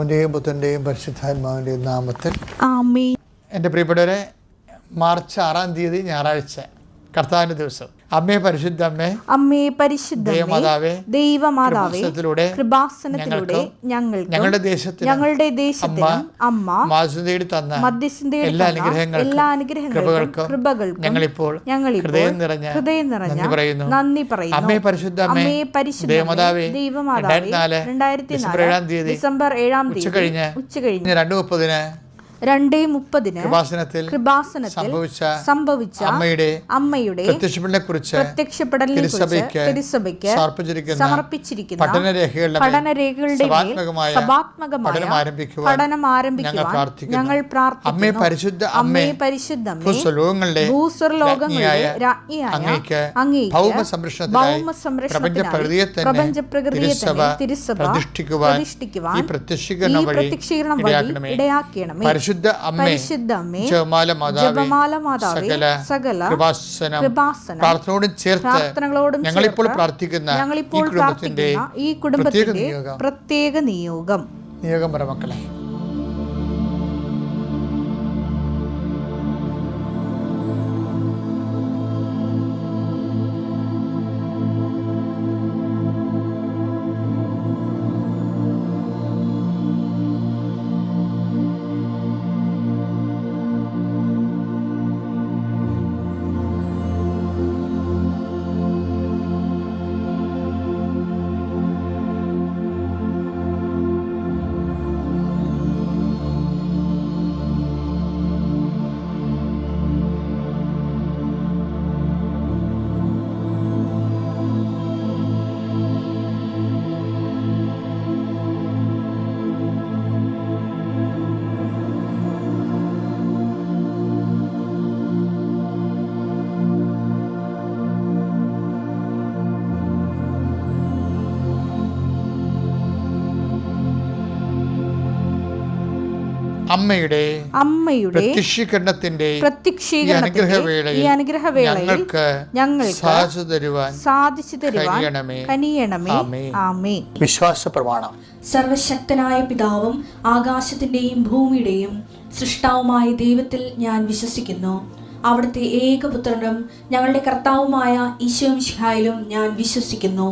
അവൻ്റെയും പുത്രൻ്റെയും പരിശുദ്ധാത്മാവിൻ്റെയും നാമത്തിൽ ആമേൻ. എൻ്റെ പ്രിയപ്പെട്ടവരെ, മാർച്ച് 6 തീയതി ഞായറാഴ്ച, കർത്താവിൻ്റെ ദിവസം. അമ്മേ പരിശുദ്ധ അമ്മേ, അമ്മേ പരിശുദ്ധ ദൈവമാതാവേ, ദൈവമാതാവേ, കൃപാസനത്തിലൂടെ ഞങ്ങളുടെ ദേശത്തിന് അമ്മ മധ്യസ്ഥം തേടി എല്ലാ അനുഗ്രഹങ്ങൾക്കും കൃപകൾക്കും ഞങ്ങളിപ്പോൾ ഹൃദയം നിറഞ്ഞ നന്ദി പറയുന്നു. അമ്മേ പരിശുദ്ധ അമ്മേ, ദൈവമാതാവേ, 2004 ഡിസംബർ 7 ഉച്ചകഴിഞ്ഞ് 2:30 കൃപാസനത്തിൽ സംഭവിച്ച അമ്മയുടെ പ്രത്യക്ഷപ്പെടലിനെ തിരുസഭയ്ക്ക് സമർപ്പിച്ചിരിക്കുന്ന പഠനരേഖകളുടെ സഭാത്മകമായ പഠനം ആരംഭിക്കുവാൻ ഞങ്ങൾ പ്രാർത്ഥിക്കുന്നു. അമ്മേ പരിശുദ്ധ ഭൂസ്വർലോകങ്ങളുടെ രാജ്ഞിയായ അങ്ങേയ്ക്ക് ഭൗമസംരക്ഷണത്തിനായി പ്രപഞ്ചപ്രകൃതിയെ തന്നെ തിരുസഭ പ്രതിഷ്ഠിക്കുവാൻ ഈ പ്രത്യക്ഷീകരണം വഴി ഇടയാക്കണമേ. പരിശുദ്ധ അമ്മേ, ജപമാല മാതാവേ, സകല പ്രാർത്ഥനയോടും ചേർത്ത് ഞങ്ങളിപ്പോൾ പ്രാർത്ഥിക്കുന്ന ഈ കുടുംബത്തിന്റെ പ്രത്യേക നിയോഗം പറ മക്കളെ. അമ്മയുടെ പ്രത്യക്ഷീകരണത്തിന്റെ ഈ അനുഗ്രഹവേളയിൽ ഞങ്ങൾക്ക് സാധിച്ചു തരുവാൻ കനിയണമേ. ആമേൻ. വിശ്വാസ പ്രമാണം. സർവശക്തനായ പിതാവും ആകാശത്തിന്റെയും ഭൂമിയുടെയും സൃഷ്ടാവുമായ ദൈവത്തിൽ ഞാൻ വിശ്വസിക്കുന്നു. അവിടുത്തെ ഏകപുത്രനും ഞങ്ങളുടെ കർത്താവുമായ ഈശോമിശിഹായിലും ഞാൻ വിശ്വസിക്കുന്നു.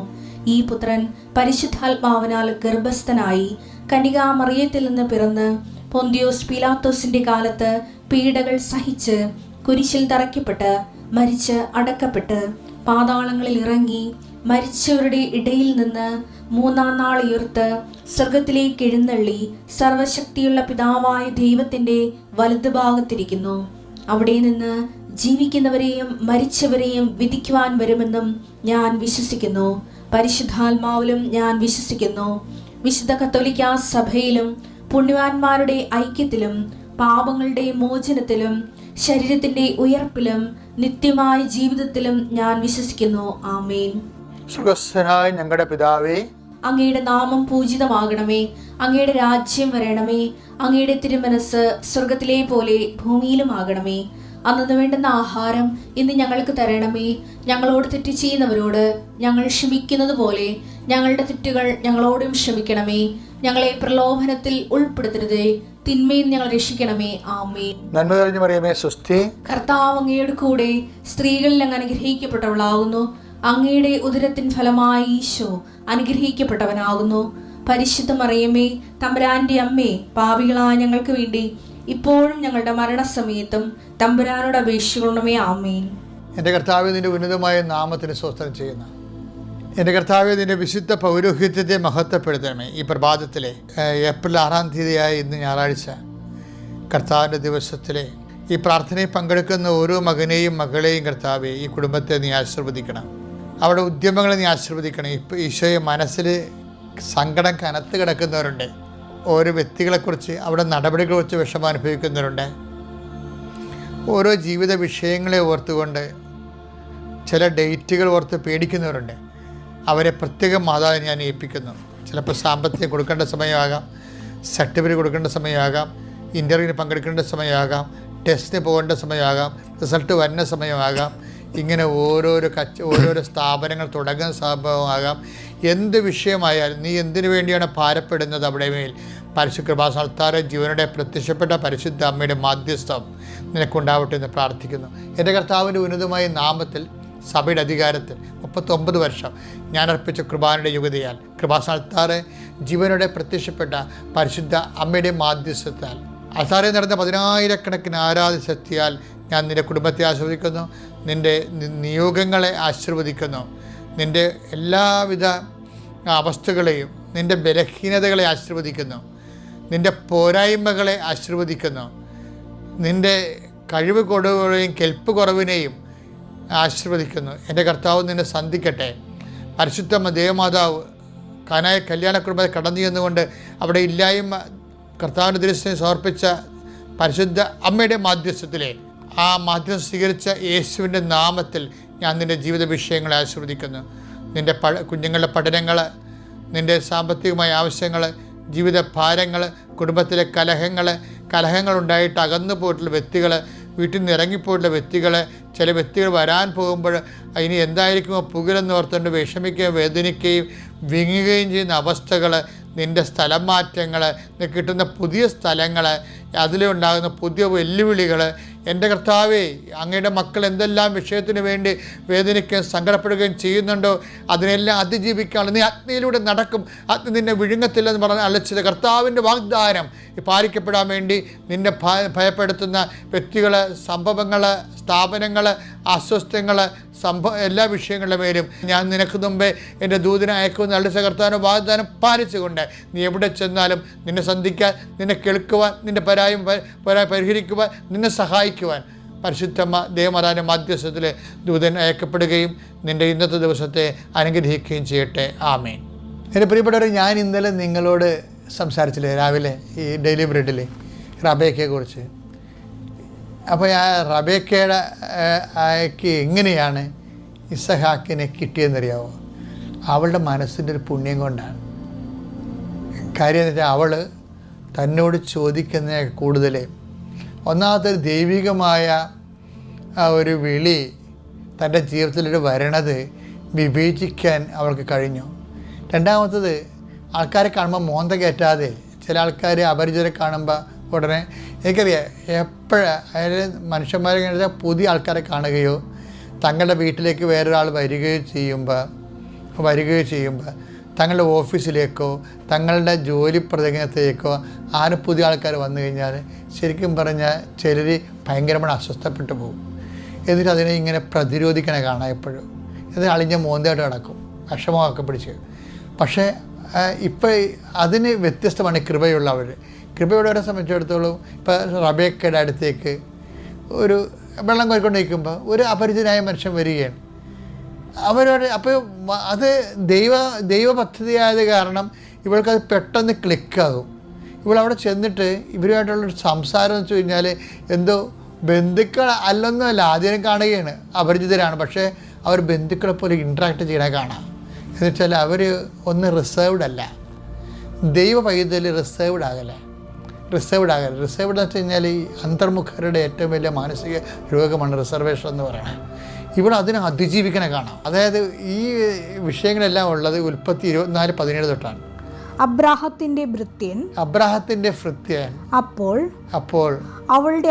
ഈ പുത്രൻ പരിശുദ്ധാത്മാവിനാൽ ഗർഭസ്ഥനായി കന്യകാമറിയത്തിൽ നിന്ന് പിറന്ന് പൊന്തിയോസ് പീലാത്തോസിന്റെ കാലത്ത് പീഡകൾ സഹിച്ച് കുരിശിൽ തറയ്ക്കപ്പെട്ട് മരിച്ച് അടക്കപ്പെട്ട് പാതാളങ്ങളിൽ ഇറങ്ങി മരിച്ചവരുടെ ഇടയിൽ നിന്ന് 3-ാം നാൾ ഉയർത്ത് സ്വർഗത്തിലേക്ക് എഴുന്നള്ളി സർവശക്തിയുള്ള പിതാവായ ദൈവത്തിന്റെ വലതുഭാഗത്തിരിക്കുന്നു. അവിടെ നിന്ന് ജീവിക്കുന്നവരെയും മരിച്ചവരെയും വിധിക്കുവാൻ വരുമെന്നും ഞാൻ വിശ്വസിക്കുന്നു. പരിശുദ്ധാത്മാവിലും ഞാൻ വിശ്വസിക്കുന്നു. വിശുദ്ധ കത്തോലിക്കാ സഭയിലും പുണ്യവാന്മാരുടെ ഐക്യത്തിലും പാപങ്ങളുടെ മോചനത്തിലും ശരീരത്തിന്റെ ഉയർപ്പിലും നിത്യമായ ജീവിതത്തിലും ഞാൻ വിശ്വസിക്കുന്നു. ആമേൻ. സുഖസ്ഥനായ ഞങ്ങളുടെ പിതാവേ, അങ്ങയുടെ നാമം പൂജിതമാകണമേ. അങ്ങയുടെ രാജ്യം വരണമേ. അങ്ങയുടെ തിരുമനസ് സ്വർഗത്തിലെ പോലെ ഭൂമിയിലും ആകണമേ. അന്നു വേണ്ടുന്ന ആഹാരം ഇന്ന് ഞങ്ങൾക്ക് തരണമേ. ഞങ്ങളോട് തെറ്റ് ചെയ്യുന്നവരോട് ഞങ്ങൾ ക്ഷമിക്കുന്നത് പോലെ ഞങ്ങളുടെ തെറ്റുകൾ ഞങ്ങളോടും ക്ഷമിക്കണമേ. ഞങ്ങളെ പ്രലോഭനത്തിൽ ഉൾപ്പെടുത്തരുതേ, തിന്മയിൽ ഞങ്ങൾ രക്ഷിക്കണമേ. ആമേൻ. നന്മ നിറഞ്ഞ മറിയമേ, സ്വസ്തി. കർത്താവ് അങ്ങയുടെ കൂടെ സ്ത്രീകളിൽ അങ്ങ് അനുഗ്രഹിക്കപ്പെട്ടവളാകുന്നു. അങ്ങയുടെ ഉദരത്തിൻ ഫലമായി ഈശോ അനുഗ്രഹിക്കപ്പെട്ടവനാകുന്നു. പരിശുദ്ധ മറിയമേ, തമ്പുരാന്റെ അമ്മേ, പാപികളായ ഞങ്ങൾക്ക് വേണ്ടി ഇപ്പോഴും ഞങ്ങളുടെ മരണസമയത്തും തമ്പുരാനോട് അപേക്ഷിക്കണമേ. ആമേൻ. എൻ്റെ കർത്താവേ, നിന്റെ ഉന്നതമായ നാമത്തിന് സ്തോത്രം ചെയ്യുന്ന എൻ്റെ കർത്താവേ, നിന്റെ വിശുദ്ധ പൗരോഹിത്യത്തെ മഹത്വപ്പെടുത്തണമേ. ഈ പ്രഭാതത്തിലെ ഏപ്രിൽ 6 തീയതിയായ ഇന്ന് ഞായറാഴ്ച കർത്താവിൻ്റെ ദിവസത്തിലെ ഈ പ്രാർത്ഥനയിൽ പങ്കെടുക്കുന്ന ഓരോ മകനെയും മകളെയും കർത്താവേ, ഈ കുടുംബത്തെ നീ ആശീർവദിക്കണം. അവിടെ ഉദ്യമങ്ങളെ നീ ആശീർവദിക്കണം. ഇപ്പോൾ ഈശോയെ മനസ്സിൽ സങ്കടം കനത്ത് കിടക്കുന്നവരുണ്ട്. ഓരോ വ്യക്തികളെക്കുറിച്ച് അവിടെ നടപടികളെക്കുറിച്ച് വിഷമം അനുഭവിക്കുന്നവരുണ്ട്. ഓരോ ജീവിത വിഷയങ്ങളെ ഓർത്തുകൊണ്ട് ചില ഡേറ്റുകൾ ഓർത്ത് പേടിക്കുന്നവരുണ്ട്. അവരെ പ്രത്യേകം മാതാവിനെ ഞാൻ ഏൽപ്പിക്കുന്നു. ചിലപ്പോൾ സാമ്പത്തികം കൊടുക്കേണ്ട സമയമാകാം, സർട്ടിഫിക്കറ്റ് കൊടുക്കേണ്ട സമയമാകാം, ഇൻ്റർവ്യൂവിന് പങ്കെടുക്കേണ്ട സമയമാകാം, ടെസ്റ്റിന് പോകേണ്ട സമയമാകാം, റിസൾട്ട് വരുന്ന സമയമാകാം. ഇങ്ങനെ ഓരോരോ സ്ഥാപനങ്ങൾ തുടങ്ങുന്ന സംഭവമാകാം. എന്ത് വിഷയമായാലും നീ എന്തിനു വേണ്ടിയാണ് ഭാരപ്പെടുന്നത് അവിടെ മേൽ പരിശുദ്ധ കൃപാസനത്താറെ ജീവനുടെ പ്രത്യക്ഷപ്പെട്ട പരിശുദ്ധ അമ്മയുടെ മാധ്യസ്ഥം നിനക്കുണ്ടാവട്ടെ എന്ന് പ്രാർത്ഥിക്കുന്നു. എൻ്റെ കർത്താവിൻ്റെ ഉന്നതമായ നാമത്തിൽ സഭയുടെ അധികാരത്തിൽ 39 വർഷം ഞാൻ അർപ്പിച്ച കൃപാനയുടെ യുഗതയാൽ കൃപാസനത്താറെ ജീവനുടെ പ്രത്യക്ഷപ്പെട്ട പരിശുദ്ധ അമ്മയുടെ മാധ്യസ്ഥത്താൽ അൾത്താരയിൽ നടന്ന 10,000-കണക്കിന് ആരാധന ശക്തിയാൽ ഞാൻ നിൻ്റെ കുടുംബത്തെ ആശീർവദിക്കുന്നു, നിൻ്റെ നിയോഗങ്ങളെ ആശീർവദിക്കുന്നു, നിൻ്റെ എല്ലാവിധ അവസ്ഥകളെയും നിൻ്റെ ബലഹീനതകളെ ആശീർവദിക്കുന്നു, നിൻ്റെ പോരായ്മകളെ ആശീർവദിക്കുന്നു, നിൻ്റെ കഴിവ് കുറവുകളെയും കെൽപ്പ് കുറവിനെയും ആശീർവദിക്കുന്നു. എൻ്റെ കർത്താവ് നിന്നെ സന്ധിക്കട്ടെ. പരിശുദ്ധ ദേവമാതാവ് കാനായ കല്യാണ കുടുംബത്തെ കടന്നു ചെന്നുകൊണ്ട് അവിടെ ഇല്ലായ്മ കർത്താവിൻ്റെ ദൃശ്യം സമർപ്പിച്ച പരിശുദ്ധ അമ്മയുടെ മാധ്യസ്ഥത്തിലെ ആ മാധ്യസ്ഥം സ്വീകരിച്ച യേശുവിൻ്റെ നാമത്തിൽ ഞാൻ നിൻ്റെ ജീവിത വിഷയങ്ങളെ ആശീർവദിക്കുന്നു. നിൻ്റെ കുഞ്ഞുങ്ങളുടെ പഠനങ്ങൾ, നിൻ്റെ സാമ്പത്തികമായ ആവശ്യങ്ങൾ, ജീവിത ഭാരങ്ങൾ, കുടുംബത്തിലെ കലഹങ്ങളുണ്ടായിട്ട് അകന്നു പോയിട്ടുള്ള വ്യക്തികൾ, വീട്ടിൽ നിന്ന് ഇറങ്ങിപ്പോയിട്ടുള്ള വ്യക്തികൾ, ചില വ്യക്തികൾ വരാൻ പോകുമ്പോൾ ഇനി എന്തായിരിക്കുമോ പുകലെന്ന് ഓർത്തുകൊണ്ട് വിഷമിക്കുകയും വേദനിക്കുകയും വിങ്ങുകയും ചെയ്യുന്ന അവസ്ഥകൾ, നിൻ്റെ സ്ഥലം മാറ്റങ്ങൾ, നിനക്ക് കിട്ടുന്ന പുതിയ സ്ഥലങ്ങൾ, അതിലുണ്ടാകുന്ന പുതിയ വെല്ലുവിളികൾ, എൻ്റെ കർത്താവേ അങ്ങയുടെ മക്കൾ എന്തെല്ലാം വിഷയത്തിന് വേണ്ടി വേദനിക്കുകയും സങ്കടപ്പെടുകയും ചെയ്യുന്നുണ്ടോ അതിനെല്ലാം അതിജീവിക്കാനുള്ള നീ അഗ്നിയിലൂടെ നടക്കും, അഗ്നി നിന്നെ വിഴുങ്ങത്തില്ലെന്ന് പറഞ്ഞ് അലച്ചത് കർത്താവിൻ്റെ വാഗ്ദാനം പാലിക്കപ്പെടാൻ വേണ്ടി നിന്നെ ഭയപ്പെടുത്തുന്ന വ്യക്തികൾ, സംഭവങ്ങൾ, സ്ഥാപനങ്ങൾ, അസ്വസ്ഥങ്ങൾ, എല്ലാ വിഷയങ്ങളുടെ മേലും ഞാൻ നിനക്ക് മുമ്പേ എൻ്റെ ദൂതനെ അയക്കുമെന്ന് അളിച്ച കർത്താവിൻ്റെ വാഗ്ദാനം പാലിച്ചുകൊണ്ട് നീ എവിടെ ചെന്നാലും നിന്നെ സന്ധിക്കാൻ, നിന്നെ കേൾക്കുവാൻ, നിൻ്റെ പരിഹരിക്കുവാൻ, നിന്നെ സഹായിക്കുവാൻ പരിശുദ്ധ ദേവമാതാവിൻ്റെ മാധ്യസ്ഥത്തിൽ ദൂതൻ അയക്കപ്പെടുകയും നിൻ്റെ ഇന്നത്തെ ദിവസത്തെ അനുഗ്രഹിക്കുകയും ചെയ്യട്ടെ. ആമേൻ. എൻ്റെ പ്രിയപ്പെട്ടവരെ, ഞാൻ ഇന്നലെ നിങ്ങളോട് സംസാരിച്ചില്ലേ രാവിലെ ഈ ഡെയിലി ബ്രെഡിൽ റബേക്കയെക്കുറിച്ച്. അപ്പോൾ ആ റബേക്കയുടെ എങ്ങനെയാണ് ഇസഹാക്കിനെ കിട്ടിയെന്നറിയാവോ? അവളുടെ മനസ്സിൻ്റെ ഒരു പുണ്യം കൊണ്ടാണ്. കാര്യം എന്ന് വെച്ചാൽ അവൾ തന്നോട് ചോദിക്കുന്ന കൂടുതൽ ഒന്നാമത്തെ ദൈവികമായ ആ ഒരു വിളി തൻ്റെ ജീവിതത്തിലൊരു വരണത് വിവേചിക്കാൻ അവൾക്ക് കഴിഞ്ഞു. രണ്ടാമത്തത് ആൾക്കാരെ കാണുമ്പോൾ മോന്ത കയറ്റാതെ, ചില ആൾക്കാർ അപരിചിതരെ കാണുമ്പോൾ ഉടനെ എനിക്കറിയാം അതായത് മനുഷ്യന്മാരെ കഴിഞ്ഞാൽ പുതിയ ആൾക്കാരെ കാണുകയോ തങ്ങളുടെ വീട്ടിലേക്ക് വേറൊരാൾ വരികയോ ചെയ്യുമ്പോൾ തങ്ങളുടെ ഓഫീസിലേക്കോ തങ്ങളുടെ ജോലി പ്രദേശത്തേക്കോ ആരും പുതിയ ആൾക്കാർ വന്നു കഴിഞ്ഞാൽ ശരിക്കും പറഞ്ഞാൽ ചിലർ ഭയങ്കരമായി അസ്വസ്ഥപ്പെട്ടു പോകും. എന്നിട്ട് അതിനെ ഇങ്ങനെ പ്രതിരോധിക്കണേ കാണാം എപ്പോഴും. എന്നിട്ട് അളിഞ്ഞ മോന്തയായിട്ട് കിടക്കും, വിഷമമൊക്കെ പിടിച്ച്. പക്ഷേ ഇപ്പോൾ അതിന് വ്യത്യസ്തമാണ് കൃപയുള്ളവരെ സംബന്ധിച്ചിടത്തോളം. ഇപ്പോൾ റബേക്കയുടെ അടുത്തേക്ക് ഒരു വെള്ളം കോരിക്കൊണ്ട് നിൽക്കുമ്പോൾ ഒരു അപരിചിതനായ മനുഷ്യൻ വരികയാണ്. അവരോട് അപ്പോൾ അത് ദൈവ പദ്ധതിയായത് കാരണം ഇവൾക്കത് പെട്ടെന്ന് ക്ലിക്കാകും. ഇവളവിടെ ചെന്നിട്ട് ഇവരുമായിട്ടുള്ളൊരു സംസാരം എന്ന് വെച്ച് കഴിഞ്ഞാൽ എന്തോ ബന്ധുക്കൾ അല്ലൊന്നുമല്ല, ആദ്യം കാണുകയാണ് അപരിചിതരാണ്, പക്ഷേ അവർ ബന്ധുക്കളെ പോലെ ഇൻട്രാക്ട് ചെയ്യണേ കാണാം. എന്ന് വെച്ചാൽ അവർ ഒന്ന് റിസേർവ്ഡ് അല്ല. ദൈവ പൈതൽ റിസേർവ്ഡ് ആകരുത്. റിസേർവ്ഡ് എന്ന് വെച്ച് കഴിഞ്ഞാൽ ഈ അന്തർമുഖരുടെ ഏറ്റവും വലിയ മാനസിക രോഗമാണ് റിസർവേഷൻ എന്ന് പറയുന്നത്. ഇവിടെ അതിനെ അതിജീവിക്കണേ കാണാം. അതായത് ഈ വിഷയങ്ങളെല്ലാം ഉള്ളത് ഉൽപ്പത്തി 24:17 തൊട്ടാണ്. അബ്രാഹത്തിന്റെ ഭൃത്യൻ അപ്പോൾ അവളുടെ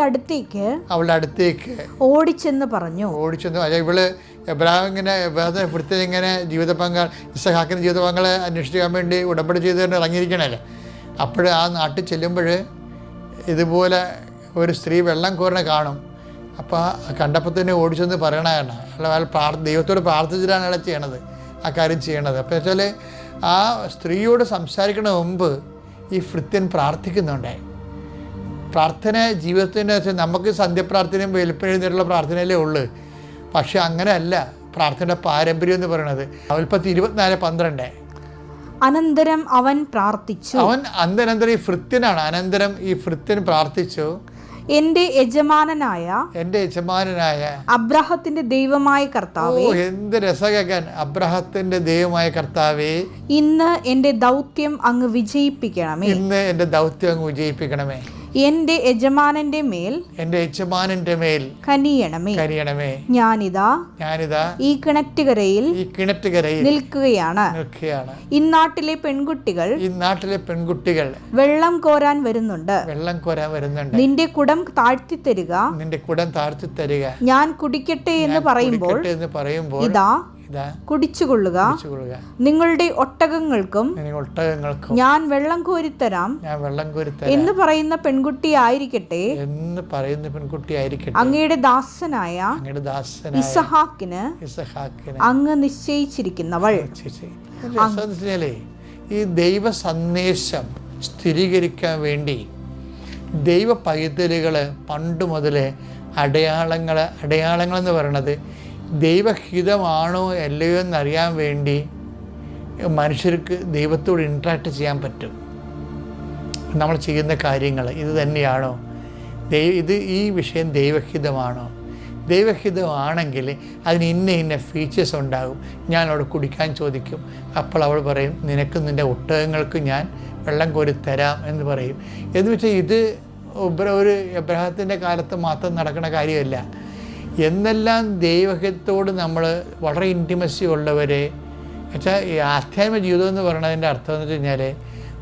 അടുത്തേക്ക് ഓടിച്ചെന്ന് ഇവള് എബ്രാഹിം ഇങ്ങനെ ഭൃത്യൻ ഇങ്ങനെ ഇസഹാക്കിൻ്റെ ജീവിത പങ്കാളെ അന്വേഷിക്കാൻ വേണ്ടി ഉടമ്പടി ചെയ്തുകൊണ്ട് ഇറങ്ങിയിരിക്കണല്ലേ. അപ്പോൾ ആ നാട്ടിൽ ചെല്ലുമ്പോൾ ഇതുപോലെ ഒരു സ്ത്രീ വെള്ളം കോരണ കാണും. അപ്പോൾ കണ്ടപ്പോൾ തന്നെ ഓടിച്ചെന്ന് പറയണതാണ്. അയാൾ ദൈവത്തോട് പ്രാർത്ഥിച്ചിട്ടാണ് അയാൾ ചെയ്യണത്, ആ കാര്യം ചെയ്യണത്. അപ്പോൾ വെച്ചാൽ ആ സ്ത്രീയോട് സംസാരിക്കണ മുമ്പ് ഈ ഭൃത്യൻ പ്രാർത്ഥിക്കുന്നുണ്ടായി. പ്രാർത്ഥന ജീവിതത്തിൻ്റെ വെച്ചാൽ നമുക്ക് സന്ധ്യപ്രാർത്ഥനയും വെളുപ്പെഴുന്നേറ്റുള്ള പ്രാർത്ഥനയല്ലേ ഉള്ളൂ. പക്ഷെ അങ്ങനെയല്ല പ്രാർത്ഥനയുടെ പാരമ്പര്യം എന്ന് പറയുന്നത്. ഉൽപ്പത്തി 24:12 അനന്തരം അവൻ പ്രാർത്ഥിച്ചു. അനന്തരം ഈ ഭൃത്യനാണ്. അനന്തരം ഈ ഭൃത്യൻ പ്രാർത്ഥിച്ചു, എന്റെ യജമാനനായ അബ്രാഹത്തിന്റെ ദൈവമായ കർത്താവേ. എന്ത് രസം കേൾക്കാൻ. അബ്രാഹത്തിന്റെ ദൈവമായ കർത്താവേ, ഇന്ന് എന്റെ ദൗത്യം അങ്ങ് വിജയിപ്പിക്കണമേ. എന്റെ യജമാനന്റെ മേൽ എൻ്റെ യജമാനന്റെ മേൽ കനിയണമേ. ഞാനിതാ ഈ കിണറ്റുകരയിൽ നിൽക്കുകയാണ്. ഇന്നാട്ടിലെ പെൺകുട്ടികൾ വെള്ളം കോരാൻ വരുന്നുണ്ട്. നിന്റെ കുടം താഴ്ത്തി തരിക. ഞാൻ കുടിക്കട്ടെ എന്ന് പറയുമ്പോൾ ഇതാ കുടിച്ചുകൊള്ളുക. നിങ്ങളുടെ ഒട്ടകങ്ങൾക്കും ഞാൻ വെള്ളം കോരിത്തരാം എന്ന് പറയുന്ന പെൺകുട്ടി ആയിരിക്കട്ടെ അങ്ങയുടെ ദാസനായ ഇസഹാക്കിന് അങ്ങ് നിശ്ചയിച്ചിരിക്കുന്നവൾ. ഈ ദൈവ സന്ദേശം സ്ഥിരീകരിക്കാൻ വേണ്ടി ദൈവ പൈതലുകൾ പണ്ട് മുതലേ അടയാളങ്ങൾ എന്ന് പറയണത് ദൈവഹിതമാണോ അല്ലയോ എന്നറിയാൻ വേണ്ടി മനുഷ്യർക്ക് ദൈവത്തോട് ഇൻട്രാക്ട് ചെയ്യാൻ പറ്റും. നമ്മൾ ചെയ്യുന്ന കാര്യങ്ങൾ ഇത് തന്നെയാണോ, ഈ വിഷയം ദൈവഹിതമാണോ? ദൈവഹിതമാണെങ്കിൽ അതിന് ഇന്ന ഫീച്ചേഴ്സ് ഉണ്ടാകും. ഞാൻ അവിടെ കുടിക്കാൻ ചോദിക്കും. അപ്പോൾ അവൾ പറയും, നിനക്ക് നിൻ്റെ ഒട്ടകങ്ങൾക്ക് ഞാൻ വെള്ളം കോരി തരാം എന്ന് പറയും. എന്ന് വെച്ചാൽ ഇത് ഒരു എബ്രഹാത്തിൻ്റെ കാലത്ത് മാത്രം നടക്കുന്ന കാര്യമല്ല. എന്നെല്ലാം ദൈവഹിതത്തോട് നമ്മൾ വളരെ ഇൻറ്റിമസി ഉള്ളവരെ വെച്ചാൽ ഈ ആധ്യാത്മിക ജീവിതം എന്ന് പറയുന്നതിൻ്റെ അർത്ഥം എന്ന് വെച്ച് കഴിഞ്ഞാൽ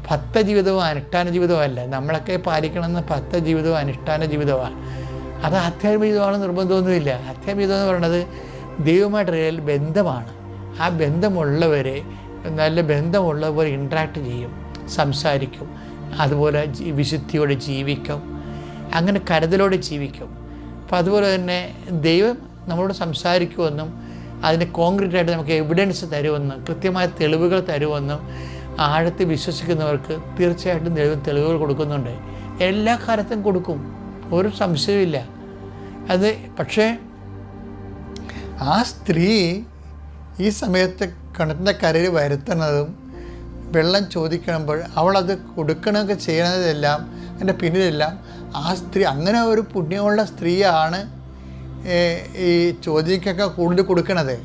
ഭക്ത ജീവിതവും അനുഷ്ഠാന ജീവിതവും അല്ല. നമ്മളൊക്കെ പാലിക്കണമെന്ന് ഭക്ത ജീവിതവും അനുഷ്ഠാന ജീവിതമാണ്. അത് ആധ്യാത്മിക ജീവിതമാണ് നിർബന്ധമൊന്നുമില്ല. ആധ്യാത്മിക ജീവിതം എന്ന് പറയുന്നത് ദൈവമായിട്ട് ബന്ധമാണ്. ആ ബന്ധമുള്ളവരെ നല്ല ബന്ധമുള്ളവർ ഇൻട്രാക്ട് ചെയ്യും, സംസാരിക്കും, അതുപോലെ വിശുദ്ധിയോടെ ജീവിക്കും, അങ്ങനെ കരുതലോടെ ജീവിക്കും. അപ്പോൾ അതുപോലെ തന്നെ ദൈവം നമ്മളോട് സംസാരിക്കുമെന്നും അതിന് കോൺക്രീറ്റായിട്ട് നമുക്ക് എവിഡൻസ് തരുമെന്നും കൃത്യമായ തെളിവുകൾ തരുമെന്നും ആഴത്തിൽ വിശ്വസിക്കുന്നവർക്ക് തീർച്ചയായിട്ടും ദൈവം തെളിവുകൾ കൊടുക്കുന്നുണ്ട്. എല്ലാ കാലത്തും കൊടുക്കും, ഒരു സംശയമില്ല അത്. പക്ഷേ ആ സ്ത്രീ ഈ സമയത്ത് കിണറ്റിൻ്റെ കരയിൽ വരുത്തുന്നതും വെള്ളം ചോദിക്കുമ്പോൾ അവളത് കൊടുക്കണമൊക്കെ ചെയ്യണതെല്ലാം അതിൻ്റെ പിന്നിലെല്ലാം ആ സ്ത്രീ അങ്ങനെ ഒരു പുണ്യമുള്ള സ്ത്രീയാണ് ഈ ചോദ്യക്കൊക്കെ കൂടുതൽ കൊടുക്കണത്.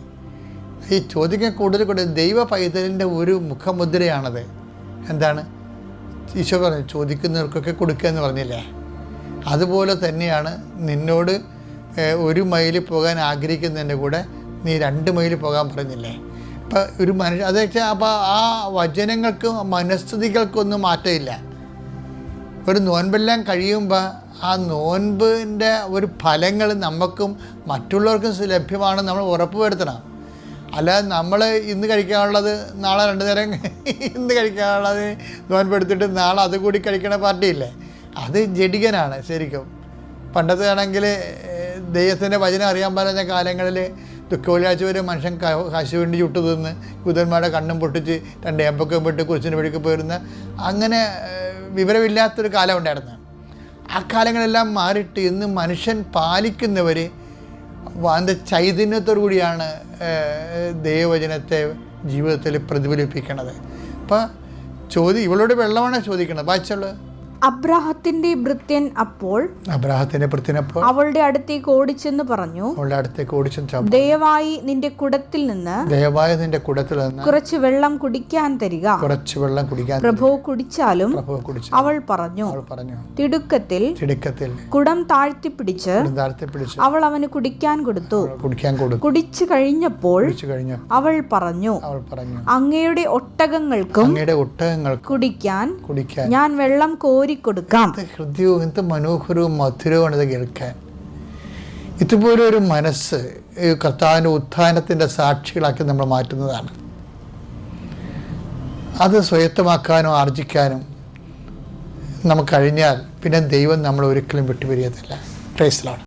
ഈ ചോദ്യക്ക് കൂടുതൽ ദൈവ പൈതലിൻ്റെ ഒരു മുഖമുദ്രയാണത്. എന്താണ് ഈശോ പറഞ്ഞു, ചോദിക്കുന്നവർക്കൊക്കെ കൊടുക്കുക എന്ന് പറഞ്ഞില്ലേ? അതുപോലെ തന്നെയാണ് നിന്നോട് 1 മൈൽ പോകാൻ ആഗ്രഹിക്കുന്നതിൻ്റെ കൂടെ നീ 2 മൈൽ പോകാൻ പറഞ്ഞില്ലേ? അപ്പം ഒരു മനുഷ്യ അത് വെച്ചാൽ അപ്പോൾ ആ വചനങ്ങൾക്കും മനസ്ഥിതികൾക്കൊന്നും മാറ്റമില്ല. ഒരു നോൻപെല്ലാം കഴിയുമ്പോൾ ആ നോൻപിൻ്റെ ഒരു ഫലങ്ങൾ നമുക്കും മറ്റുള്ളവർക്കും ലഭ്യമാണെന്ന് നമ്മൾ ഉറപ്പ് വരുത്തണം. അല്ലാതെ നമ്മൾ ഇന്ന് കഴിക്കാനുള്ളത് നാളെ 2 നേരം ഇന്ന് കഴിക്കാനുള്ളത് നോൻപെടുത്തിട്ട് നാളെ അതുകൂടി കഴിക്കണ പാർട്ടിയില്ലേ, അത് ജഡികനാണ് ശരിക്കും. പണ്ടത്തെ ആണെങ്കിൽ ദൈവത്തിൻ്റെ വചനം അറിയാൻ പറഞ്ഞ കാലങ്ങളിൽ ദുഃഖവെള്ളിയാഴ്ച വരെ മനുഷ്യൻ കശുവണ്ടി ചുട്ടു തിന്ന് യൂതന്മാരുടെ കണ്ണും പൊട്ടിച്ച് 2 ഏമ്പൊക്കെ വിട്ട് കുരിശിന് വഴിക്ക് പോയിരുന്ന അങ്ങനെ വിവരമില്ലാത്തൊരു കാലം ഉണ്ടായിരുന്നു. ആ കാലങ്ങളെല്ലാം മാറിയിട്ട് ഇന്ന് മനുഷ്യൻ പാലിക്കുന്നവർ അതിൻ്റെ ചൈതന്യത്തോടു കൂടിയാണ് ദൈവവചനത്തെ ജീവിതത്തിൽ പ്രതിഫലിപ്പിക്കണത്. അപ്പോൾ ഇവളോട് വെള്ളമാണ് ചോദിക്കണത്. വായിച്ചുള്ളത് അബ്രാഹത്തിന്റെ ഭൃത്യൻ അപ്പോൾ അവളുടെ അടുത്തേക്ക് ഓടിച്ചെന്ന് പറഞ്ഞു, ദയവായി നിന്റെ കുടത്തിൽ നിന്ന് കുറച്ച് വെള്ളം കുടിക്കാൻ തരിക. പ്രഭു കുടിച്ചാലും അവൾ പറഞ്ഞു. തിടുക്കത്തിൽ കുടം താഴ്ത്തിപ്പിടിച്ച് അവൾ അവന് കുടിക്കാൻ കൊടുത്തു. കുടിച്ചു കഴിഞ്ഞപ്പോൾ അവൾ പറഞ്ഞു, അങ്ങയുടെ ഒട്ടകങ്ങൾക്കും കുടിക്കാൻ ഞാൻ വെള്ളം കോരി കൊടുക്കാം. ഹൃദയവും എന്ത് മനോഹരവും മധുരവുമാണ് ഇത് കേൾക്കാൻ. ഇതുപോലെ ഒരു മനസ്സ് കർത്താവിൻ്റെ ഉത്ഥാനത്തിൻ്റെ സാക്ഷികളാക്കി നമ്മൾ മാറ്റുന്നതാണ്. അത് സ്വയത്തമാക്കാനോ ആർജിക്കാനും നമുക്ക് കഴിഞ്ഞാൽ പിന്നെ ദൈവം നമ്മൾ ഒരിക്കലും വിട്ടുപിരിയത്തില്ല. Praise the Lord.